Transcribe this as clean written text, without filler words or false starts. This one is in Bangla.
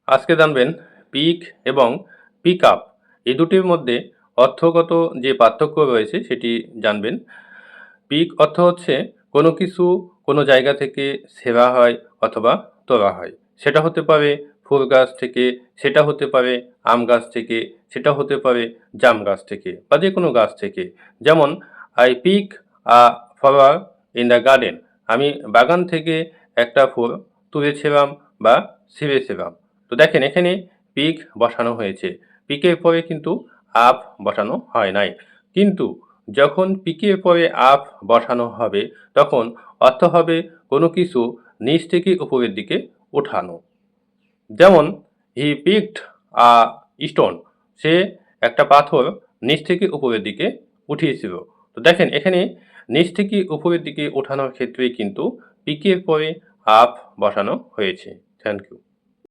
আজকে জানবেন পিক এবং পিক আপ এই দুটির মধ্যে অর্থগত যে পার্থক্য রয়েছে সেটি জানবেন। পিক অর্থ হচ্ছে কোনো কিছু কোনো জায়গা থেকে ছেঁড়া হয় অথবা তোলা হয়। সেটা হতে পারে ফুল গাছ থেকে, সেটা হতে পারে আম গাছ থেকে, সেটা হতে পারে জাম গাছ থেকে বা যেকোনো গাছ থেকে। যেমন I pick a flower in the garden. আমি বাগান থেকে একটা ফুল তুলেছিলাম বা ছিঁড়েছিলাম। তো দেখেন এখানে পিক বসানো হয়েছে। পিকের পরে কিন্তু আপ বসানো হয় নাই। কিন্তু যখন পিকের পরে আপ বসানো হবে তখন অর্থ হবে কোনো কিছু নিচ থেকে উপরের দিকে ওঠানো। যেমন হি পিকড আ স্টোন, সে একটা পাথর নিচ থেকে উপরের দিকে উঠিয়েছিল। তো দেখেন এখানে নিচ থেকে উপরের দিকে ওঠানোর ক্ষেত্রে কিন্তু পিকের পরে আপ বসানো হয়েছে। Thank you.